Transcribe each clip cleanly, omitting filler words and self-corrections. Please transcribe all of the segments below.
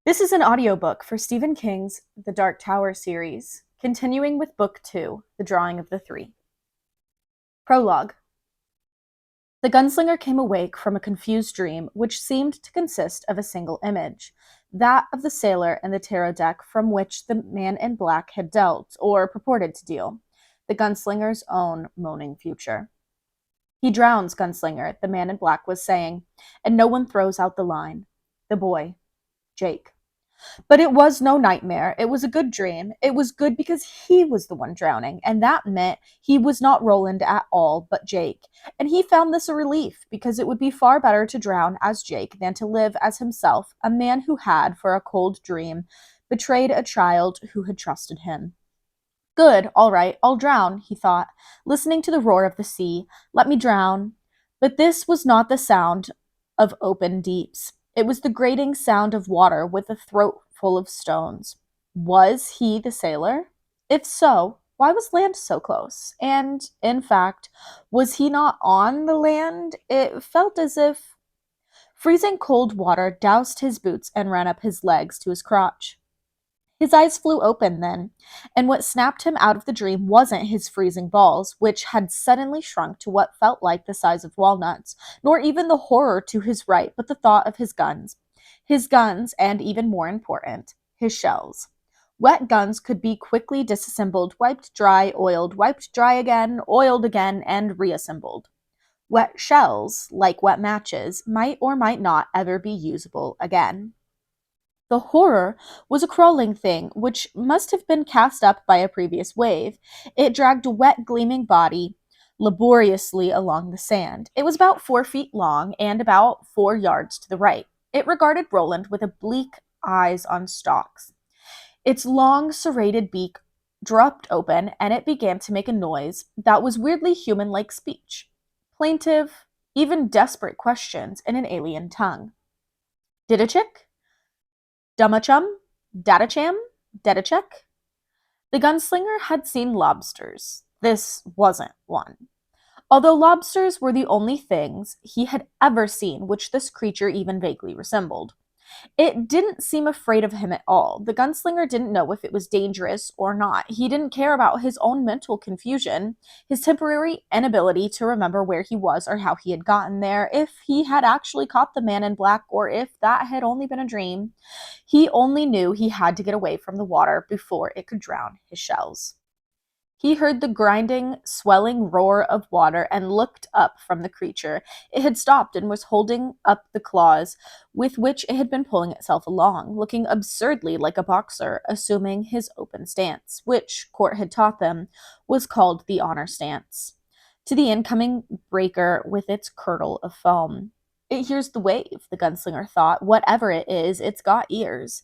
This is an audiobook for Stephen King's The Dark Tower series, continuing with Book 2, The Drawing of the Three. Prologue. The gunslinger came awake from a confused dream which seemed to consist of a single image, that of the sailor and the tarot deck from which the man in black had dealt, or purported to deal, the gunslinger's own moaning future. "He drowns, gunslinger," the man in black was saying, "and no one throws out the line. The boy, Jake." But it was no nightmare. It was a good dream. It was good because he was the one drowning, and that meant he was not Roland at all, but Jake. And he found this a relief, because it would be far better to drown as Jake than to live as himself, a man who had, for a cold dream, betrayed a child who had trusted him. Good, all right, I'll drown, he thought, listening to the roar of the sea. Let me drown. But this was not the sound of open deeps. It was the grating sound of water with a throat full of stones. Was he the sailor? If so, why was land so close? And, in fact, was he not on the land? It felt as if freezing cold water doused his boots and ran up his legs to his crotch. His eyes flew open then, and what snapped him out of the dream wasn't his freezing balls, which had suddenly shrunk to what felt like the size of walnuts, nor even the horror to his right, but the thought of his guns. His guns, and even more important, his shells. Wet guns could be quickly disassembled, wiped dry, oiled, wiped dry again, oiled again, and reassembled. Wet shells, like wet matches, might or might not ever be usable again. The horror was a crawling thing, which must have been cast up by a previous wave. It dragged a wet, gleaming body laboriously along the sand. It was about 4 feet long and about 4 yards to the right. It regarded Roland with oblique eyes on stalks. Its long, serrated beak dropped open, and it began to make a noise that was weirdly human-like speech. Plaintive, even desperate questions in an alien tongue. Didachik? Dumachum? Datacham? Dedachek? The gunslinger had seen lobsters. This wasn't one. Although lobsters were the only things he had ever seen which this creature even vaguely resembled. It didn't seem afraid of him at all. The gunslinger didn't know if it was dangerous or not. He didn't care about his own mental confusion, his temporary inability to remember where he was or how he had gotten there, if he had actually caught the man in black, or if that had only been a dream. He only knew he had to get away from the water before it could drown his shells. He heard the grinding, swelling roar of water and looked up from the creature. It had stopped and was holding up the claws with which it had been pulling itself along, looking absurdly like a boxer, assuming his open stance, which, Court had taught them, was called the honor stance, to the incoming breaker with its curdle of foam. It hears the wave, the gunslinger thought. Whatever it is, it's got ears.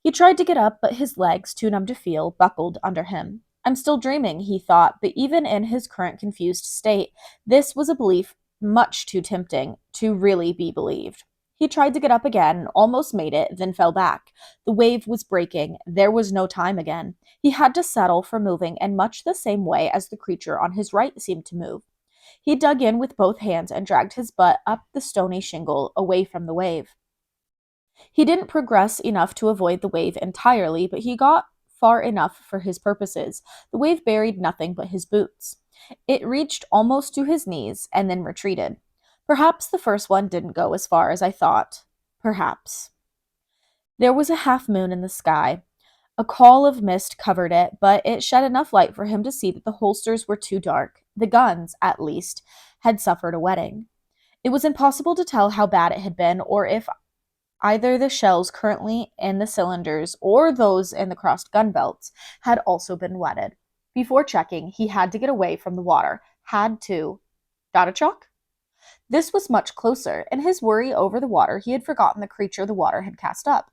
He tried to get up, but his legs, too numb to feel, buckled under him. I'm still dreaming, he thought, but even in his current confused state, this was a belief much too tempting to really be believed. He tried to get up again, almost made it, then fell back. The wave was breaking. There was no time again. He had to settle for moving in much the same way as the creature on his right seemed to move. He dug in with both hands and dragged his butt up the stony shingle, away from the wave. He didn't progress enough to avoid the wave entirely, but he got far enough for his purposes. The wave buried nothing but his boots. It reached almost to his knees and then retreated. Perhaps the first one didn't go as far as I thought. Perhaps. There was a half moon in the sky. A caul of mist covered it, but it shed enough light for him to see that the holsters were too dark. The guns, at least, had suffered a wetting. It was impossible to tell how bad it had been, or if either the shells currently in the cylinders or those in the crossed gun belts had also been wetted. Before checking, he had to get away from the water. Had to. Got a chalk? This was much closer. In his worry over the water, he had forgotten the creature the water had cast up.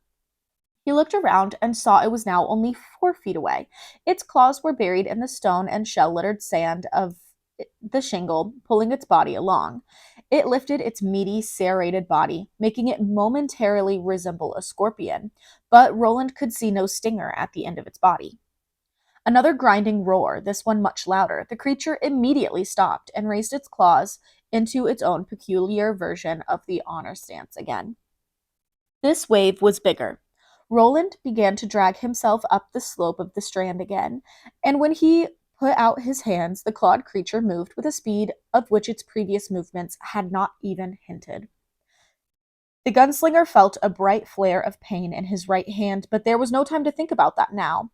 He looked around and saw it was now only 4 feet away. Its claws were buried in the stone and shell-littered sand of the shingle, pulling its body along. It lifted its meaty, serrated body, making it momentarily resemble a scorpion, but Roland could see no stinger at the end of its body. Another grinding roar, this one much louder. The creature immediately stopped and raised its claws into its own peculiar version of the honor stance again. This wave was bigger. Roland began to drag himself up the slope of the strand again, and when he put out his hands, the clawed creature moved with a speed of which its previous movements had not even hinted. The gunslinger felt a bright flare of pain in his right hand, but there was no time to think about that now.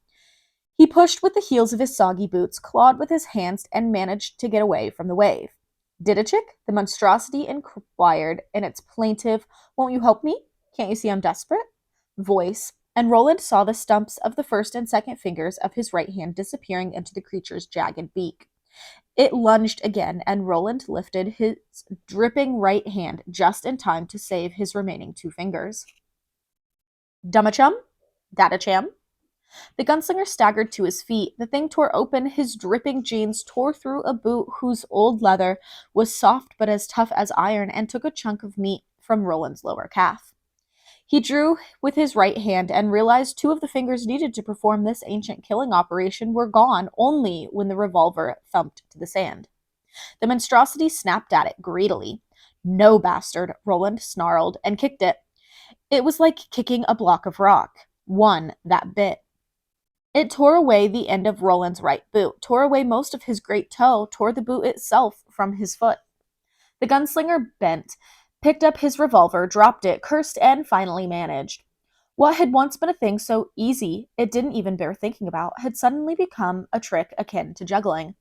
He pushed with the heels of his soggy boots, clawed with his hands, and managed to get away from the wave. Didachik? The monstrosity inquired in its plaintive, "Won't you help me? Can't you see I'm desperate?" voice, and Roland saw the stumps of the first and second fingers of his right hand disappearing into the creature's jagged beak. It lunged again, and Roland lifted his dripping right hand just in time to save his remaining two fingers. Dummachum? Dadacham? The gunslinger staggered to his feet. The thing tore open his dripping jeans, tore through a boot whose old leather was soft but as tough as iron, and took a chunk of meat from Roland's lower calf. He drew with his right hand and realized two of the fingers needed to perform this ancient killing operation were gone only when the revolver thumped to the sand. The monstrosity snapped at it greedily. "No, bastard," Roland snarled and kicked it. It was like kicking a block of rock. One that bit. It tore away the end of Roland's right boot, tore away most of his great toe, tore the boot itself from his foot. The gunslinger bent, picked up his revolver, dropped it, cursed, and finally managed. What had once been a thing so easy it didn't even bear thinking about had suddenly become a trick akin to juggling.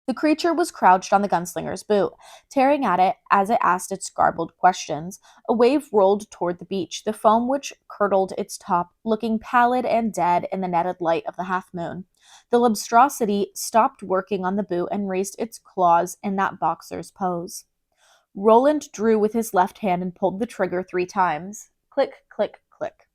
The creature was crouched on the gunslinger's boot, tearing at it as it asked its garbled questions. A wave rolled toward the beach, the foam which curdled its top, looking pallid and dead in the netted light of the half-moon. The monstrosity stopped working on the boot and raised its claws in that boxer's pose. Roland drew with his left hand and pulled the trigger 3 times. Click, click, click.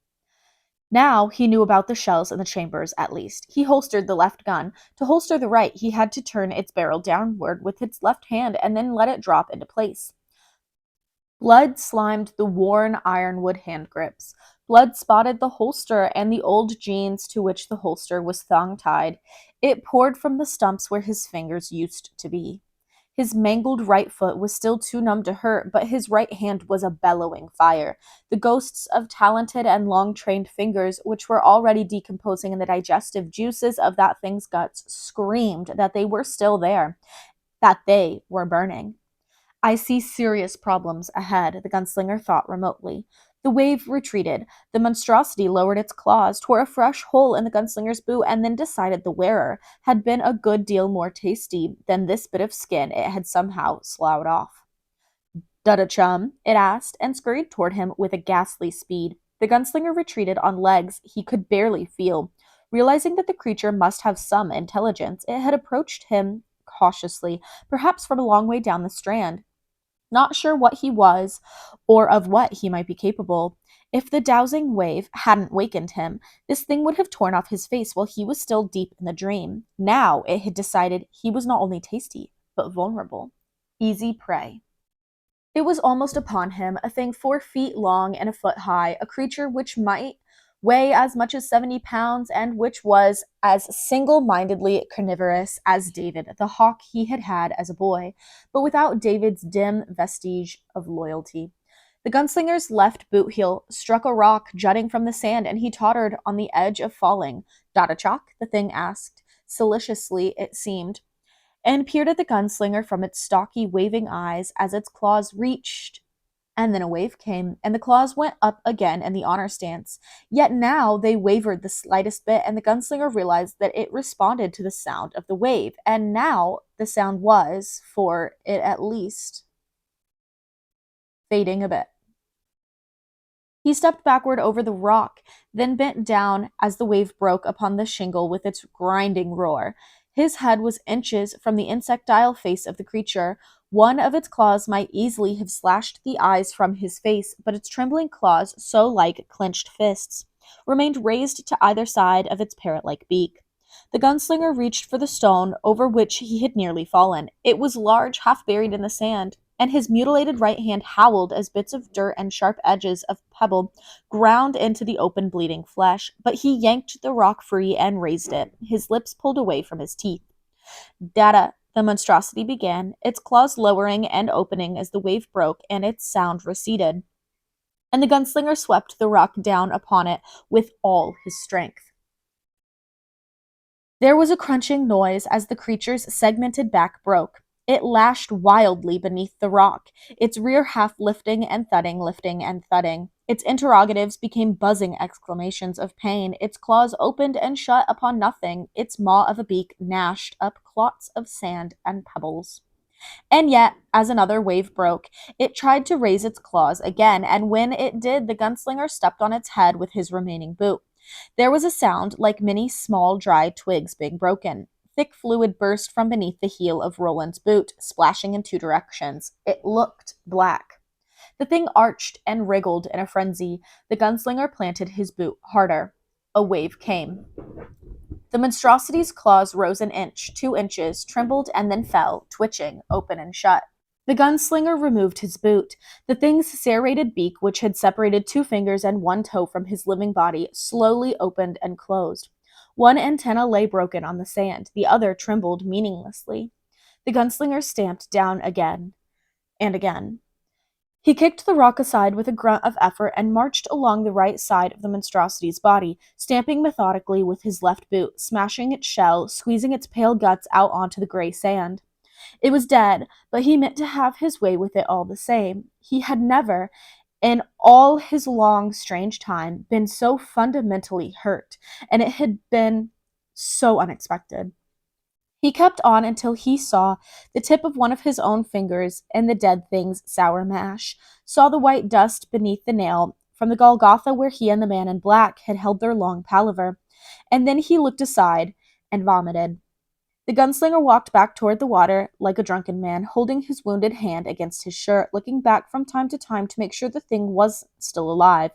Now he knew about the shells in the chambers, at least. He holstered the left gun. To holster the right, he had to turn its barrel downward with his left hand and then let it drop into place. Blood slimed the worn ironwood hand grips. Blood spotted the holster and the old jeans to which the holster was thong-tied. It poured from the stumps where his fingers used to be. His mangled right foot was still too numb to hurt, but his right hand was a bellowing fire. The ghosts of talented and long-trained fingers, which were already decomposing in the digestive juices of that thing's guts, screamed that they were still there, that they were burning. "I see serious problems ahead," the gunslinger thought remotely. The wave retreated. The monstrosity lowered its claws, tore a fresh hole in the gunslinger's boot, and then decided the wearer had been a good deal more tasty than this bit of skin it had somehow sloughed off. "Dutta chum?" it asked, and scurried toward him with a ghastly speed. The gunslinger retreated on legs he could barely feel. Realizing that the creature must have some intelligence, it had approached him cautiously, perhaps from a long way down the strand. Not sure what he was or of what he might be capable. If the dowsing wave hadn't wakened him, this thing would have torn off his face while he was still deep in the dream. Now it had decided he was not only tasty, but vulnerable. Easy prey. It was almost upon him, a thing 4 feet long and a foot high, a creature which might weigh as much as 70 pounds and which was as single-mindedly carnivorous as David, the hawk he had had as a boy, but without David's dim vestige of loyalty. The gunslinger's left boot heel struck a rock jutting from the sand, and he tottered on the edge of falling. "Dadachak?" the thing asked, solicitously it seemed, and peered at the gunslinger from its stocky, waving eyes as its claws reached. And then a wave came, and the claws went up again in the honor stance. Yet now they wavered the slightest bit, and the gunslinger realized that it responded to the sound of the wave. And now the sound was, for it at least, fading a bit. He stepped backward over the rock, then bent down as the wave broke upon the shingle with its grinding roar. His head was inches from the insectile face of the creature. One of its claws might easily have slashed the eyes from his face, but its trembling claws, so like clenched fists, remained raised to either side of its parrot-like beak. The gunslinger reached for the stone over which he had nearly fallen. It was large, half buried in the sand, and his mutilated right hand howled as bits of dirt and sharp edges of pebble ground into the open, bleeding flesh. But he yanked the rock free and raised it, his lips pulled away from his teeth. "Data," the monstrosity began, its claws lowering and opening as the wave broke and its sound receded. and the gunslinger swept the rock down upon it with all his strength. There was a crunching noise as the creature's segmented back broke. It lashed wildly beneath the rock, its rear half lifting and thudding, lifting and thudding. Its interrogatives became buzzing exclamations of pain. Its claws opened and shut upon nothing. Its maw of a beak gnashed up clots of sand and pebbles. And yet, as another wave broke, it tried to raise its claws again, and when it did, the gunslinger stepped on its head with his remaining boot. There was a sound like many small, dry twigs being broken. Thick fluid burst from beneath the heel of Roland's boot, splashing in two directions. It looked black. The thing arched and wriggled in a frenzy. The gunslinger planted his boot harder. A wave came. The monstrosity's claws rose an inch, 2 inches, trembled, and then fell, twitching, open and shut. The gunslinger removed his boot. The thing's serrated beak, which had separated 2 fingers and 1 toe from his living body, slowly opened and closed. One antenna lay broken on the sand. The other trembled meaninglessly. The gunslinger stamped down again and again. He kicked the rock aside with a grunt of effort and marched along the right side of the monstrosity's body, stamping methodically with his left boot, smashing its shell, squeezing its pale guts out onto the gray sand. It was dead, but he meant to have his way with it all the same. He had never, in all his long, strange time, been so fundamentally hurt, and it had been so unexpected. He kept on until he saw the tip of one of his own fingers in the dead thing's sour mash, saw the white dust beneath the nail from the Golgotha where he and the man in black had held their long palaver, and then he looked aside and vomited. The gunslinger walked back toward the water like a drunken man, holding his wounded hand against his shirt, looking back from time to time to make sure the thing was still alive.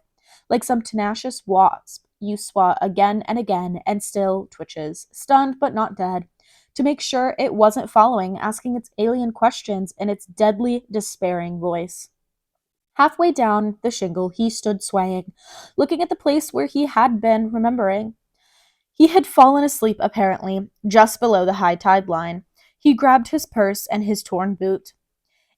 Like some tenacious wasp, you swat again and again, and still twitches, stunned but not dead, to make sure it wasn't following, asking its alien questions in its deadly, despairing voice. Halfway down the shingle, he stood swaying, looking at the place where he had been, remembering. He had fallen asleep, apparently, just below the high tide line. He grabbed his purse and his torn boot.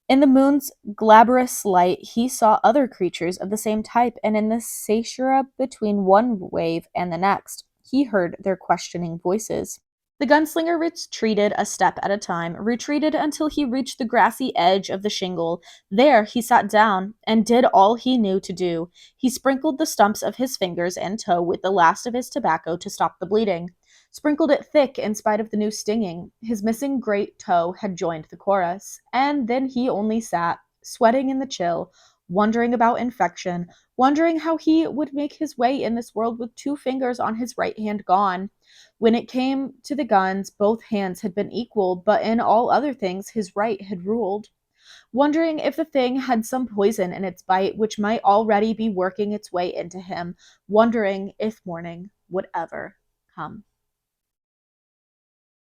In the moon's glabrous light, he saw other creatures of the same type, and in the satura between one wave and the next, he heard their questioning voices. The gunslinger retreated a step at a time, retreated until he reached the grassy edge of the shingle. There he sat down and did all he knew to do. He sprinkled the stumps of his fingers and toe with the last of his tobacco to stop the bleeding. Sprinkled it thick in spite of the new stinging. His missing great toe had joined the chorus. And then he only sat, sweating in the chill, wondering about infection, wondering how he would make his way in this world with 2 fingers on his right hand gone. When it came to the guns, both hands had been equal, but in all other things his right had ruled. Wondering if the thing had some poison in its bite which might already be working its way into him, wondering if morning would ever come.